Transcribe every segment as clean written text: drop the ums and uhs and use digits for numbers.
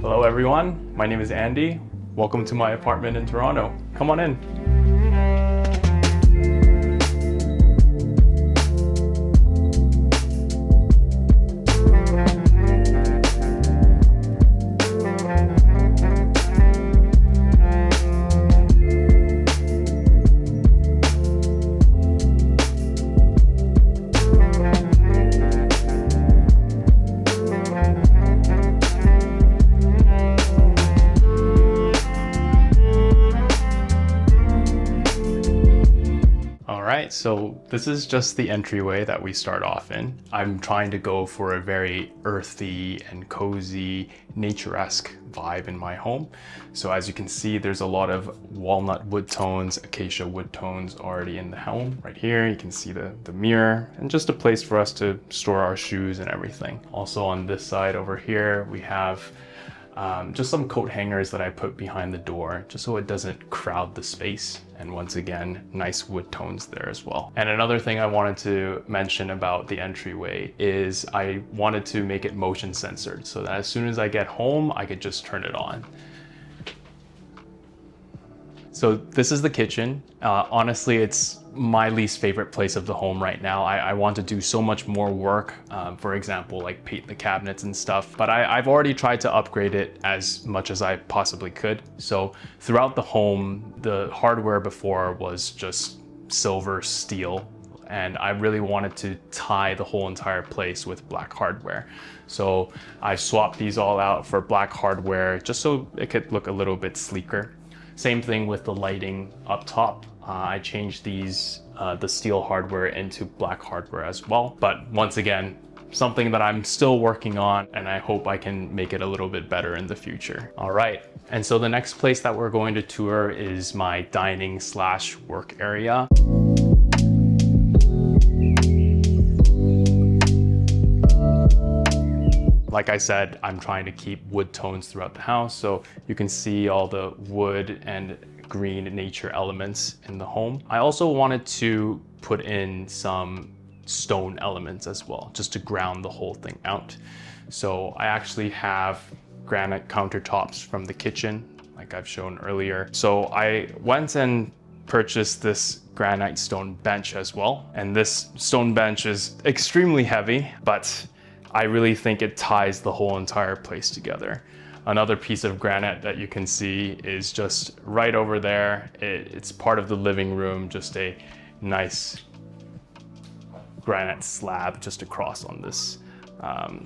Hello everyone, my name is Andy. Welcome to my apartment in Toronto. Come on in. So this is just the entryway that we start off in. I'm trying to go for a very earthy and cozy, nature-esque vibe in my home. So as you can see, there's a lot of walnut wood tones, acacia wood tones already in the home. Right here, you can see the mirror and just a place for us to store our shoes and everything. Also on this side over here, we have just some coat hangers that I put behind the door just so it doesn't crowd the space. And once again, nice wood tones there as well. And another thing I wanted to mention about the entryway is I wanted to make it motion censored so that as soon as I get home, I could just turn it on. So this is the kitchen. Honestly, it's my least favorite place of the home right now. I want to do so much more work, for example, like paint the cabinets and stuff, but I've already tried to upgrade it as much as I possibly could. So throughout the home, the hardware before was just silver steel, and I really wanted to tie the whole entire place with black hardware. So I swapped these all out for black hardware just so it could look a little bit sleeker. Same thing with the lighting up top. I changed these, the steel hardware into black hardware as well. But once again, something that I'm still working on, and I hope I can make it a little bit better in the future. All right, and so the next place that we're going to tour is my dining / work area. Like I said, I'm trying to keep wood tones throughout the house, so you can see all the wood and green nature elements in the home. I also wanted to put in some stone elements as well, just to ground the whole thing out. So I actually have granite countertops from the kitchen, like I've shown earlier. So I went and purchased this granite stone bench as well. And this stone bench is extremely heavy, but I really think it ties the whole entire place together. Another piece of granite that you can see is just right over there. It's part of the living room, just a nice granite slab just across on this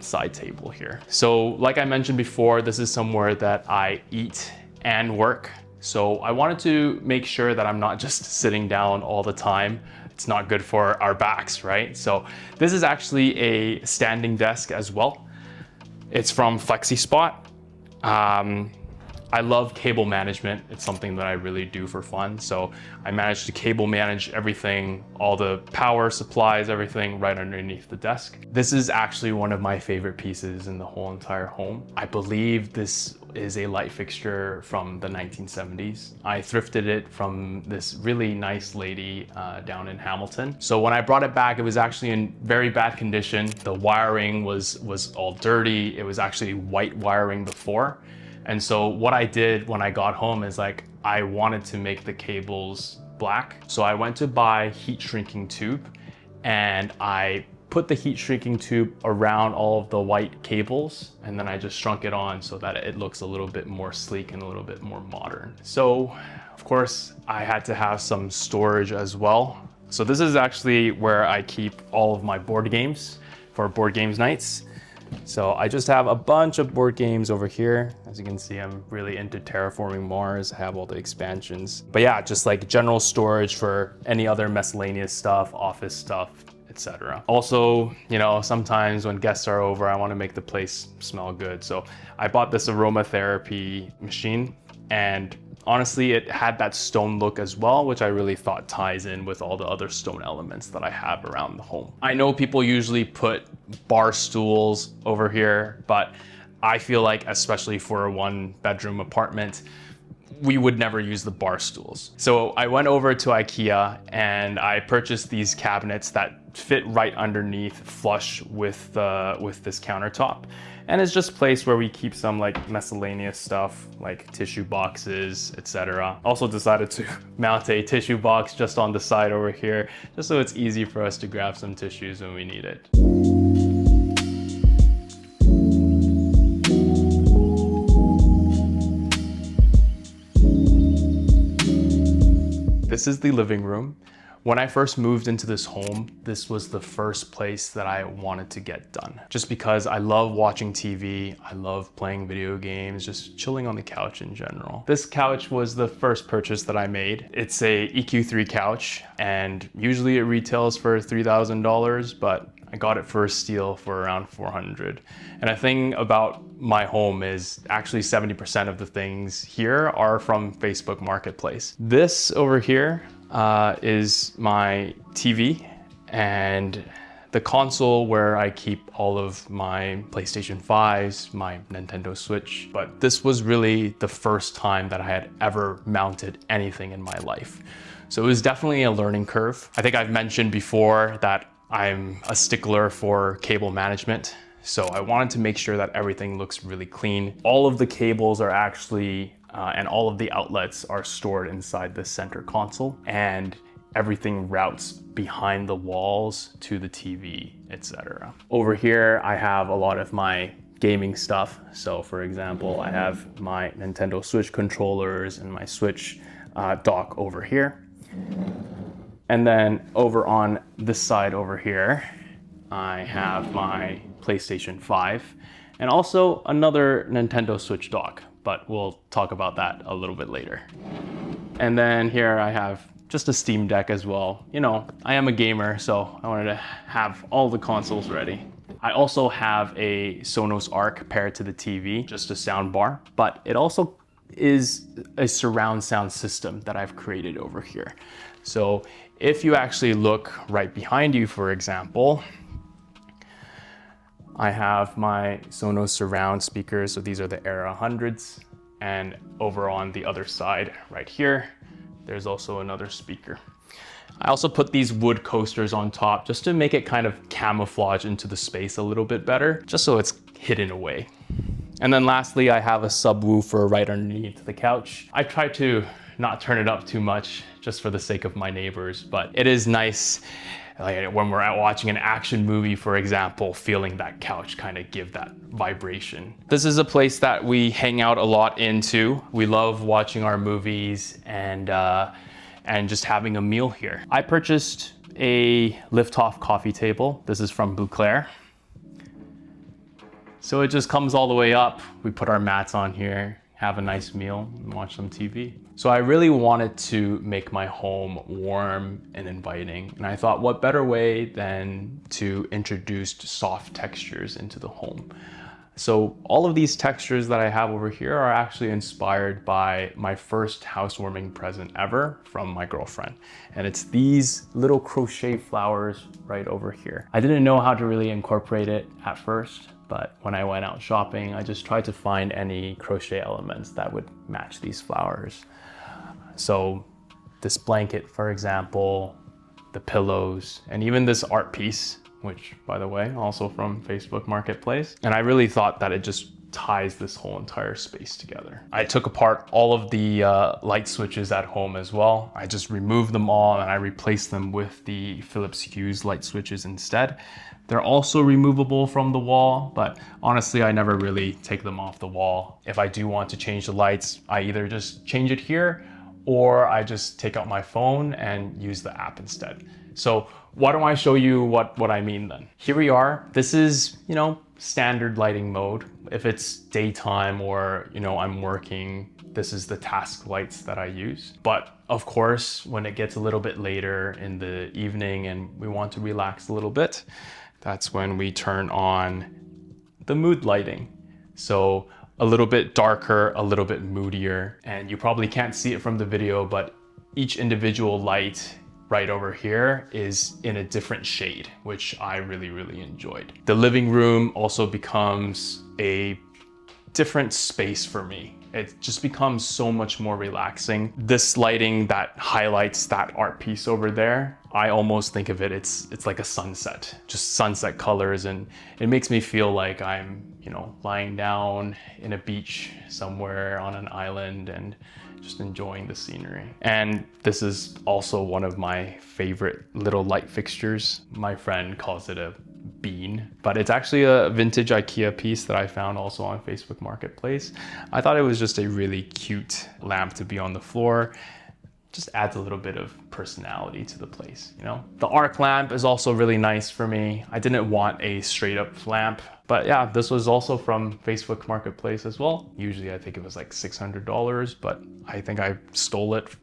side table here. So like I mentioned before, this is somewhere that I eat and work. So I wanted to make sure that I'm not just sitting down all the time. It's not good for our backs, right? So this is actually a standing desk as well. It's from FlexiSpot. I love cable management. It's something that I really do for fun. So I managed to cable manage everything, all the power supplies, everything right underneath the desk. This is actually one of my favorite pieces in the whole entire home. I believe this is a light fixture from the 1970s. I thrifted it from this really nice lady down in Hamilton. So when I brought it back, it was actually in very bad condition. The wiring was all dirty. It was actually white wiring before. And so what I did when I got home is I wanted to make the cables black. So I went to buy heat shrinking tube, and I put the heat shrinking tube around all of the white cables, and then I just shrunk it on so that it looks a little bit more sleek and a little bit more modern. So of course I had to have some storage as well. So this is actually where I keep all of my board games for board games nights. So I just have a bunch of board games over here. As you can see, I'm really into Terraforming Mars. I have all the expansions. But yeah, just like general storage for any other miscellaneous stuff, office stuff, etc. Also, you know, sometimes when guests are over, I want to make the place smell good. So I bought this aromatherapy machine, and honestly, it had that stone look as well, which I really thought ties in with all the other stone elements that I have around the home. I know people usually put bar stools over here, but I feel like, especially for a 1-bedroom apartment, we would never use the bar stools. So I went over to IKEA and I purchased these cabinets that fit right underneath, flush with this countertop. And it's just a place where we keep some like miscellaneous stuff like tissue boxes, etc. Also decided to mount a tissue box just on the side over here, just so it's easy for us to grab some tissues when we need it. This is the living room. When I first moved into this home, this was the first place that I wanted to get done. Just because I love watching TV, I love playing video games, just chilling on the couch in general. This couch was the first purchase that I made. It's a EQ3 couch, and usually it retails for $3,000, but I got it for a steal for around $400. And the thing about my home is actually 70% of the things here are from Facebook Marketplace. This over here is my TV and the console where I keep all of my PlayStation 5s, my Nintendo Switch. But this was really the first time that I had ever mounted anything in my life. So it was definitely a learning curve. I think I've mentioned before that I'm a stickler for cable management. So I wanted to make sure that everything looks really clean. All of the cables are actually and all of the outlets are stored inside the center console, and everything routes behind the walls to the TV, etc. Over here, I have a lot of my gaming stuff. So for example, I have my Nintendo Switch controllers and my Switch dock over here. And then over on this side over here, I have my PlayStation 5 and also another Nintendo Switch dock, but we'll talk about that a little bit later. And then here I have just a Steam Deck as well. You know, I am a gamer, so I wanted to have all the consoles ready. I also have a Sonos Arc paired to the TV, just a sound bar, but it also is a surround sound system that I've created over here. So if you actually look right behind you, for example, I have my Sonos surround speakers. So these are the Era 100s. And over on the other side right here, there's also another speaker. I also put these wood coasters on top just to make it kind of camouflage into the space a little bit better, just so it's hidden away. And then lastly, I have a subwoofer right underneath the couch. I try to not turn it up too much just for the sake of my neighbors, but it is nice, like when we're out watching an action movie, for example, feeling that couch kind of give that vibration. This is a place that we hang out a lot into. We love watching our movies and just having a meal here. I purchased a lift-off coffee table. This is from Bouclair. So it just comes all the way up. We put our mats on here, have a nice meal, and watch some TV. So I really wanted to make my home warm and inviting. And I thought, what better way than to introduce soft textures into the home? So all of these textures that I have over here are actually inspired by my first housewarming present ever from my girlfriend. And it's these little crochet flowers right over here. I didn't know how to really incorporate it at first, but when I went out shopping, I just tried to find any crochet elements that would match these flowers. So this blanket, for example, the pillows, and even this art piece, which by the way, also from Facebook Marketplace. And I really thought that it just ties this whole entire space together. I took apart all of the light switches at home as well. I just removed them all and I replaced them with the Philips Hue light switches instead. They're also removable from the wall, but honestly, I never really take them off the wall. If I do want to change the lights, I either just change it here or I just take out my phone and use the app instead. So why don't I show you what I mean then? Here we are. This is, you know, standard lighting mode. If it's daytime or, you know, I'm working, this is the task lights that I use. But of course, when it gets a little bit later in the evening and we want to relax a little bit, that's when we turn on the mood lighting. So a little bit darker, a little bit moodier, and you probably can't see it from the video, but each individual light right over here is in a different shade, which I really, really enjoyed. The living room also becomes a different space for me. It just becomes so much more relaxing. This lighting that highlights that art piece over there, I almost think of it, it's like a sunset, just sunset colors, and it makes me feel like I'm, you know, lying down in a beach somewhere on an island and just enjoying the scenery. And this is also one of my favorite little light fixtures. My friend calls it a bean, but it's actually a vintage IKEA piece that I found also on Facebook Marketplace. I thought it was just a really cute lamp to be on the floor. Just adds a little bit of personality to the place, you know? The arc lamp is also really nice for me. I didn't want a straight up lamp, but yeah, this was also from Facebook Marketplace as well. Usually I think it was like $600, but I think I stole it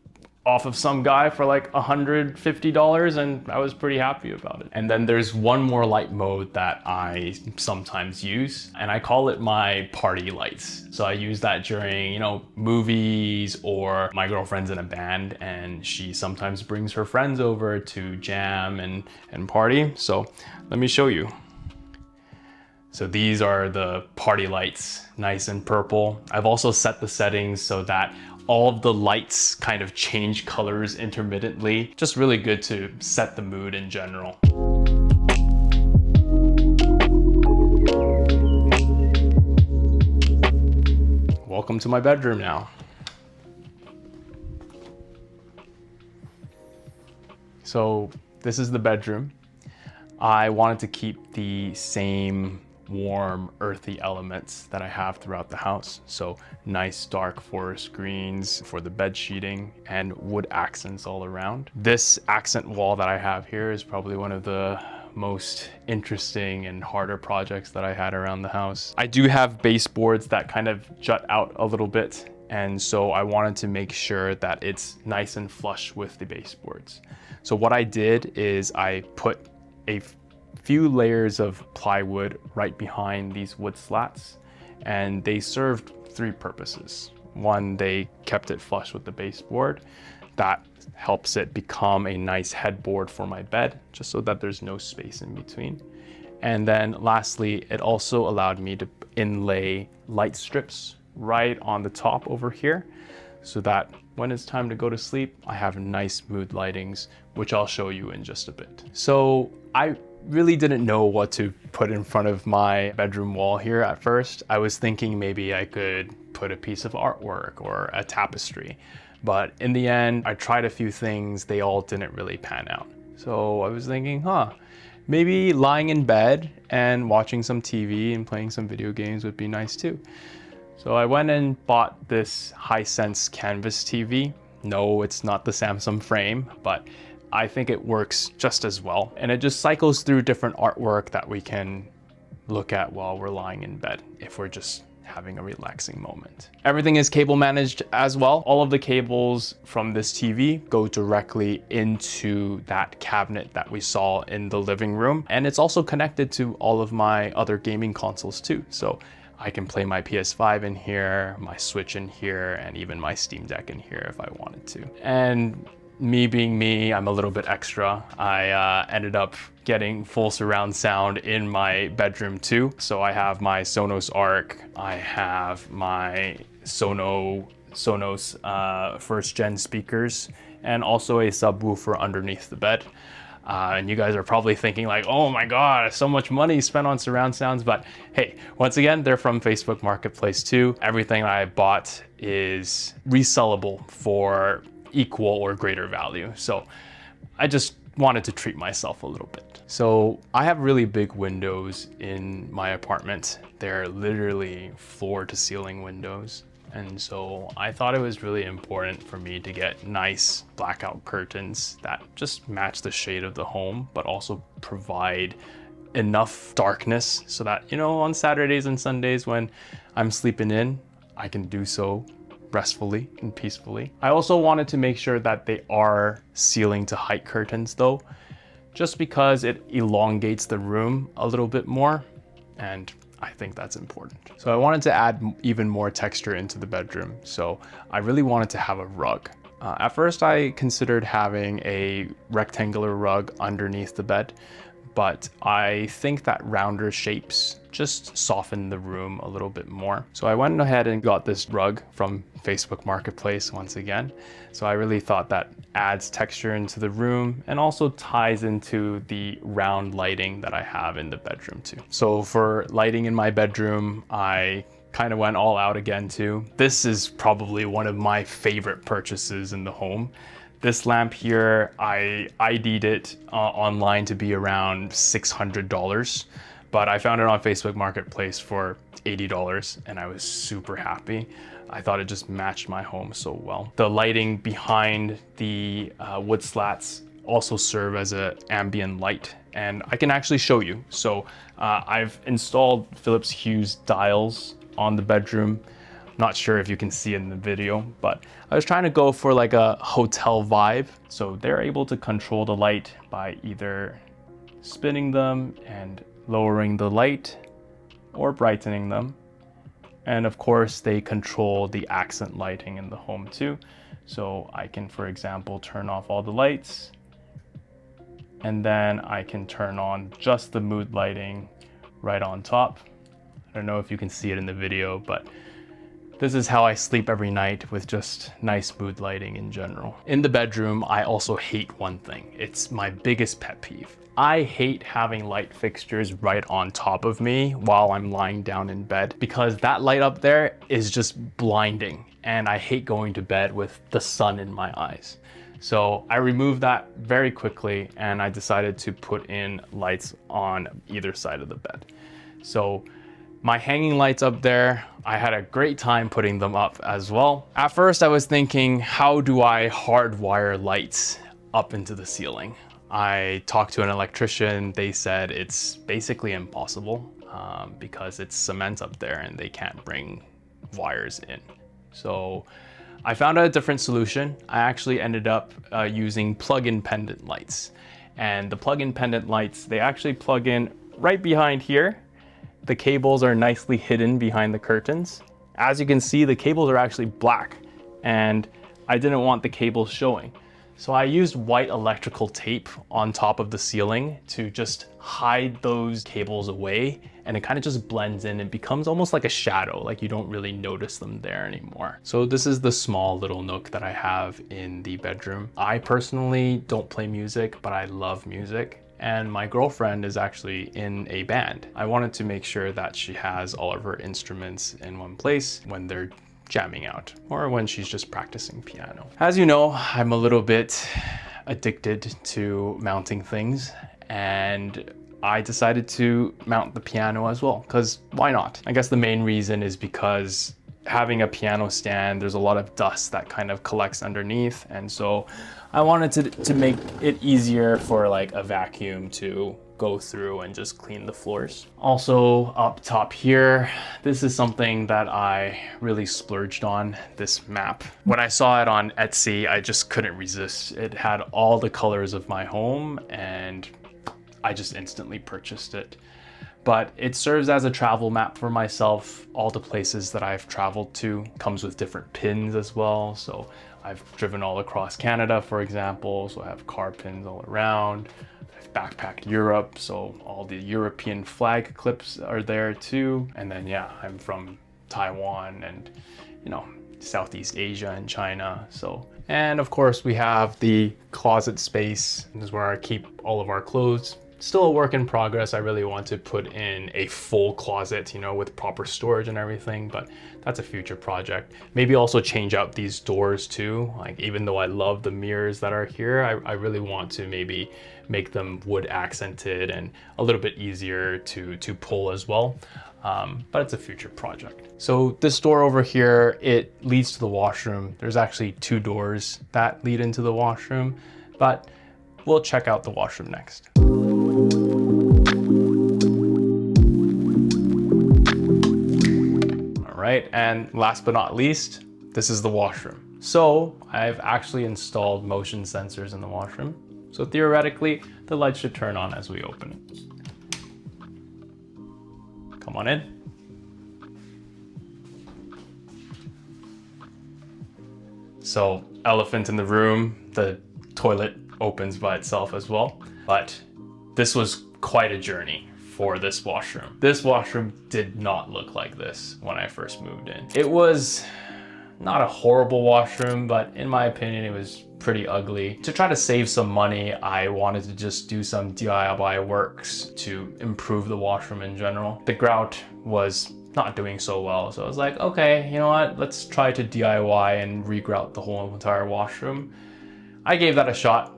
off of some guy for like $150, and I was pretty happy about it. And then there's one more light mode that I sometimes use, and I call it my party lights. So I use that during, you know, movies, or my girlfriend's in a band and she sometimes brings her friends over to jam and party. So let me show you. So these are the party lights, nice and purple. I've also set the settings so that all of the lights kind of change colors intermittently. Just really good to set the mood in general. Welcome to my bedroom now. So this is the bedroom. I wanted to keep the same warm, earthy elements that I have throughout the house. So nice dark forest greens for the bed sheeting and wood accents all around. This accent wall that I have here is probably one of the most interesting and harder projects that I had around the house. I do have baseboards that kind of jut out a little bit, and so I wanted to make sure that it's nice and flush with the baseboards. So what I did is I put a few layers of plywood right behind these wood slats, and they served three purposes. One, they kept it flush with the baseboard. That helps it become a nice headboard for my bed, just so that there's no space in between. And then lastly, it also allowed me to inlay light strips right on the top over here, so that when it's time to go to sleep, I have nice mood lightings, which I'll show you in just a bit. So I really didn't know what to put in front of my bedroom wall here at first. I was thinking maybe I could put a piece of artwork or a tapestry, but in the end, I tried a few things, they all didn't really pan out. So I was thinking, maybe lying in bed and watching some TV and playing some video games would be nice too. So I went and bought this Hisense canvas TV. No, it's not the Samsung frame, but I think it works just as well. And it just cycles through different artwork that we can look at while we're lying in bed, if we're just having a relaxing moment. Everything is cable managed as well. All of the cables from this TV go directly into that cabinet that we saw in the living room. And it's also connected to all of my other gaming consoles too. So I can play my PS5 in here, my Switch in here, and even my Steam Deck in here if I wanted to. And me being me, I'm a little bit extra. I ended up getting full surround sound in my bedroom too. So I have my Sonos Arc, I have my Sonos first gen speakers, and also a subwoofer underneath the bed. And you guys are probably thinking like, oh my God, so much money spent on surround sounds. But hey, once again, they're from Facebook Marketplace too. Everything I bought is resellable for equal or greater value. So I just wanted to treat myself a little bit. So I have really big windows in my apartment. They're literally floor to ceiling windows. And so I thought it was really important for me to get nice blackout curtains that just match the shade of the home, but also provide enough darkness so that, you know, on Saturdays and Sundays when I'm sleeping in, I can do so restfully and peacefully. I also wanted to make sure that they are ceiling to height curtains though, just because it elongates the room a little bit more, and I think that's important. So I wanted to add even more texture into the bedroom. So I really wanted to have a rug. At first I considered having a rectangular rug underneath the bed, but I think that rounder shapes just soften the room a little bit more. So I went ahead and got this rug from Facebook Marketplace once again. So I really thought that adds texture into the room and also ties into the round lighting that I have in the bedroom too. So for lighting in my bedroom, I kind of went all out again too. This is probably one of my favorite purchases in the home. This lamp here, I ID'd it online to be around $600, but I found it on Facebook Marketplace for $80 and I was super happy. I thought it just matched my home so well. The lighting behind the wood slats also serve as an ambient light, and I can actually show you. So I've installed Philips Hue's dials on the bedroom. Not sure if you can see it in the video, but I was trying to go for like a hotel vibe. So they're able to control the light by either spinning them and lowering the light or brightening them. And of course, they control the accent lighting in the home too. So I can, for example, turn off all the lights, and then I can turn on just the mood lighting right on top. I don't know if you can see it in the video, but this is how I sleep every night, with just nice mood lighting in general. In the bedroom, I also hate one thing. It's my biggest pet peeve. I hate having light fixtures right on top of me while I'm lying down in bed, because that light up there is just blinding, and I hate going to bed with the sun in my eyes. So I removed that very quickly, and I decided to put in lights on either side of the bed. So my hanging lights up there, I had a great time putting them up as well. At first I was thinking, how do I hardwire lights up into the ceiling? I talked to an electrician. They said it's basically impossible because it's cement up there and they can't bring wires in. So I found a different solution. I actually ended up using plug-in pendant lights. And the plug-in pendant lights, they actually plug in right behind here. The cables are nicely hidden behind the curtains. As you can see, the cables are actually black, and I didn't want the cables showing. So I used white electrical tape on top of the ceiling to just hide those cables away, and it kind of just blends in. It becomes almost like a shadow, like you don't really notice them there anymore. So this is the small little nook that I have in the bedroom. I personally don't play music, but I love music. And my girlfriend is actually in a band. I wanted to make sure that she has all of her instruments in one place when they're jamming out or when she's just practicing piano. As you know, I'm a little bit addicted to mounting things, and I decided to mount the piano as well, because why not? I guess the main reason is because having a piano stand, there's a lot of dust that kind of collects underneath, and so I wanted to make it easier for like a vacuum to go through and just clean the floors. Also up top here, this is something that I really splurged on, this map. When I saw it on Etsy, I just couldn't resist. It had all the colors of my home and I just instantly purchased it. But it serves as a travel map for myself. All the places that I've traveled to comes with different pins as well. So I've driven all across Canada, for example, so I have car pins all around. I've backpacked Europe, so all the European flag clips are there too. And then yeah, I'm from Taiwan and, you know, Southeast Asia and China. So, and of course we have the closet space. This is where I keep all of our clothes. Still a work in progress. I really want to put in a full closet, you know, with proper storage and everything, but that's a future project. Maybe also change out these doors too. Like, even though I love the mirrors that are here, I really want to maybe make them wood accented and a little bit easier to pull as well. But it's a future project. So this door over here, it leads to the washroom. There's actually 2 doors that lead into the washroom, but we'll check out the washroom next. Right, and last but not least, this is the washroom. So I've actually installed motion sensors in the washroom. So theoretically, the light should turn on as we open it. Come on in. So elephant in the room, the toilet opens by itself as well. But this was quite a journey for this washroom. This washroom did not look like this when I first moved in. It was not a horrible washroom, but in my opinion, it was pretty ugly. To try to save some money, I wanted to just do some DIY works to improve the washroom in general. The grout was not doing so well, so I was like, okay, you know what? Let's try to DIY and re-grout the whole entire washroom. I gave that a shot.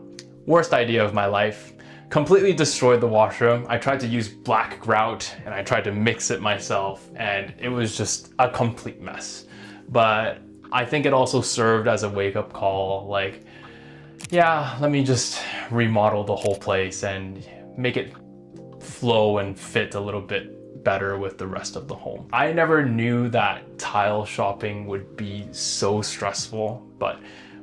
Worst idea of my life. Completely destroyed the washroom. I tried to use black grout and I tried to mix it myself, and it was just a complete mess. But I think it also served as a wake-up call, like, yeah, let me just remodel the whole place and make it flow and fit a little bit better with the rest of the home. I never knew that tile shopping would be so stressful, but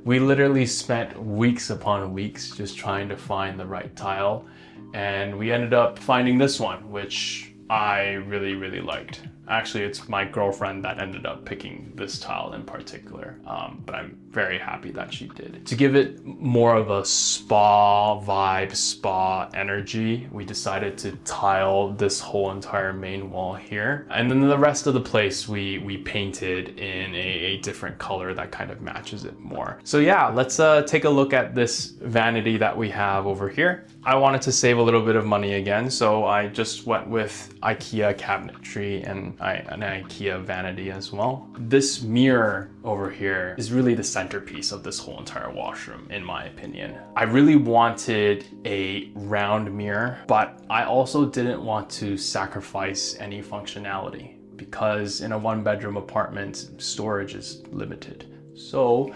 we literally spent weeks upon weeks just trying to find the right tile, and we ended up finding this one, which I really, really liked. Actually, it's my girlfriend that ended up picking this tile in particular, but I'm very happy that she did. To give it more of a spa vibe, spa energy, we decided to tile this whole entire main wall here. And then the rest of the place, we painted in a different color that kind of matches it more. So yeah, let's take a look at this vanity that we have over here. I wanted to save a little bit of money again, so I just went with IKEA cabinetry and an IKEA vanity as well. This mirror over here is really the centerpiece of this whole entire washroom, in my opinion. I really wanted a round mirror, but I also didn't want to sacrifice any functionality because in a one-bedroom apartment, storage is limited. So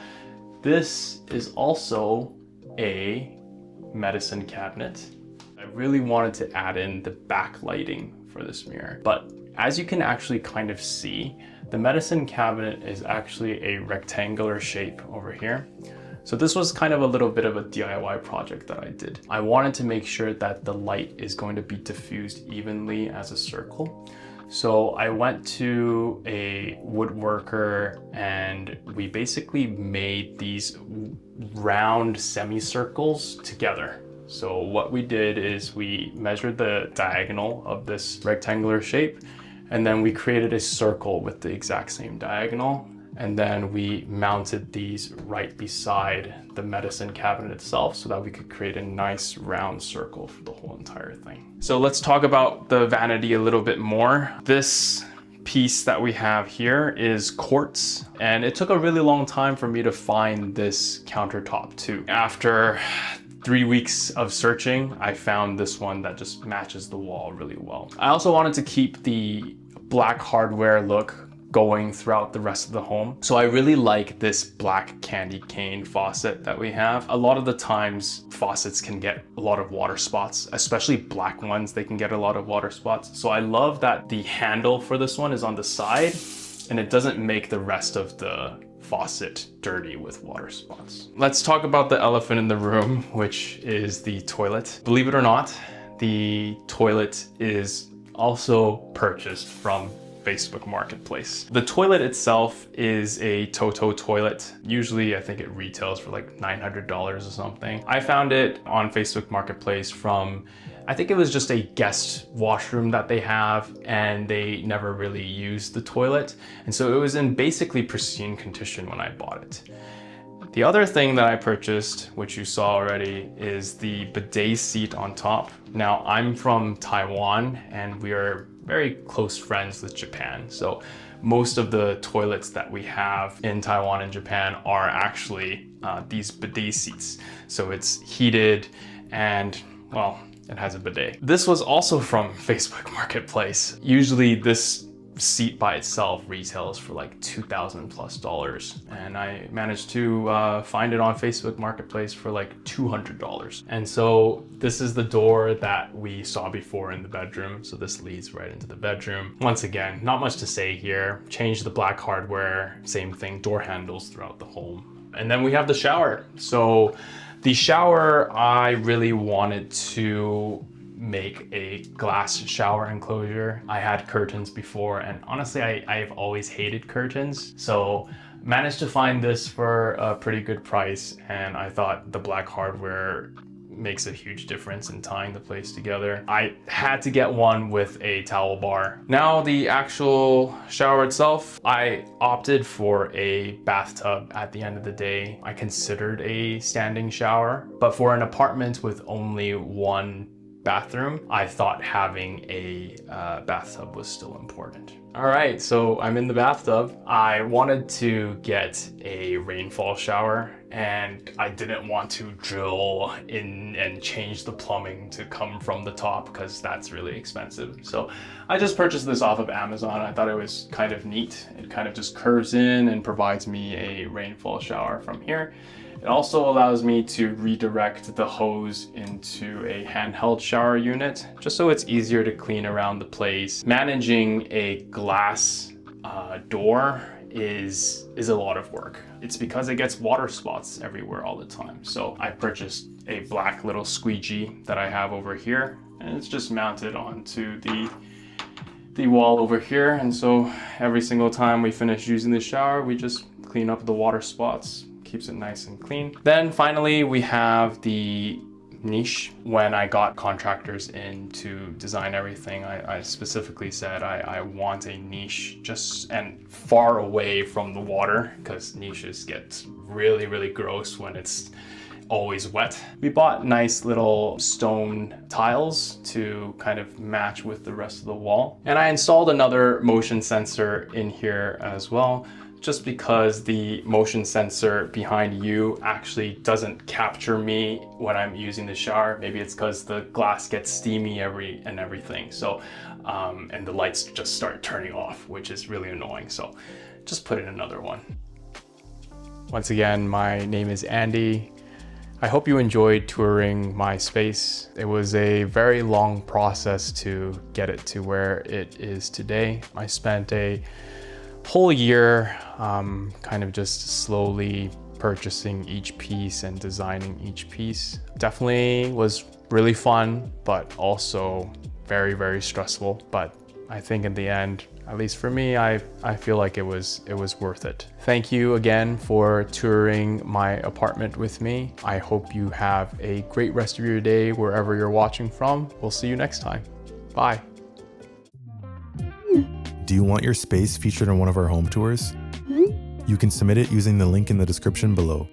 this is also a medicine cabinet. I really wanted to add in the backlighting for this mirror, but as you can actually kind of see, the medicine cabinet is actually a rectangular shape over here. So this was kind of a little bit of a DIY project that I did. I wanted to make sure that the light is going to be diffused evenly as a circle. So I went to a woodworker and we basically made these round semicircles together. So what we did is we measured the diagonal of this rectangular shape, and then we created a circle with the exact same diagonal. And then we mounted these right beside the medicine cabinet itself so that we could create a nice round circle for the whole entire thing. So let's talk about the vanity a little bit more. This piece that we have here is quartz, and it took a really long time for me to find this countertop too. After 3 weeks of searching, I found this one that just matches the wall really well. I also wanted to keep the black hardware look going throughout the rest of the home. So I really like this black candy cane faucet that we have. A lot of the times faucets can get a lot of water spots, especially black ones, they can get a lot of water spots. So I love that the handle for this one is on the side and it doesn't make the rest of the faucet dirty with water spots. Let's talk about the elephant in the room, which is the toilet. Believe it or not, the toilet is also purchased from Facebook Marketplace. The toilet itself is a Toto toilet. Usually I think it retails for like $900 or something. I found it on Facebook Marketplace from, I think it was just a guest washroom that they have and they never really used the toilet. And so it was in basically pristine condition when I bought it. The other thing that I purchased, which you saw already, is the bidet seat on top. Now I'm from Taiwan and we are very close friends with Japan. So most of the toilets that we have in Taiwan and Japan are actually these bidet seats. So it's heated and, well, it has a bidet. This was also from Facebook Marketplace. Usually this seat by itself retails for like $2,000+ and I managed to find it on Facebook Marketplace for like $200. And so this is the door that we saw before in the bedroom. So this leads right into the bedroom. Once again, not much to say here. Change the black hardware, same thing, door handles throughout the home. And then we have the shower. So the shower, I really wanted to make a glass shower enclosure. I had curtains before and honestly I've always hated curtains, so managed to find this for a pretty good price, and I thought the black hardware makes a huge difference in tying the place together. I had to get one with a towel bar. Now the actual shower itself, I opted for a bathtub at the end of the day. I considered a standing shower, but for an apartment with only one bathroom, I thought having a bathtub was still important. All right, so I'm in the bathtub. I wanted to get a Rainfall shower, and I didn't want to drill in and change the plumbing to come from the top because that's really expensive. So I just purchased this off of Amazon. I thought it was kind of neat. It kind of just curves in and provides me a Rainfall shower from here. It also allows me to redirect the hose into a handheld shower unit, just so it's easier to clean around the place. Managing a glass door is a lot of work. It's because it gets water spots everywhere all the time. So I purchased a black little squeegee that I have over here, and it's just mounted onto the wall over here. And so every single time we finish using the shower, we just clean up the water spots. Keeps it nice and clean. Then finally, we have the niche. When I got contractors in to design everything, I specifically said I want a niche just and far away from the water, because niches get really, really gross when it's always wet. We bought nice little stone tiles to kind of match with the rest of the wall. And I installed another motion sensor in here as well, just because the motion sensor behind you actually doesn't capture me when I'm using the shower. Maybe it's because the glass gets steamy everything. So, and the lights just start turning off, which is really annoying. So just put in another one. Once again, my name is Andy. I hope you enjoyed touring my space. It was a very long process to get it to where it is today. I spent a whole year kind of just slowly purchasing each piece and designing each piece. Definitely was really fun, but also very, very stressful. But I think in the end, at least for me, I feel like it was worth it. Thank you again for touring my apartment with me. I hope you have a great rest of your day wherever you're watching from. We'll see you next time. Bye. Do you want your space featured on one of our home tours? You can submit it using the link in the description below.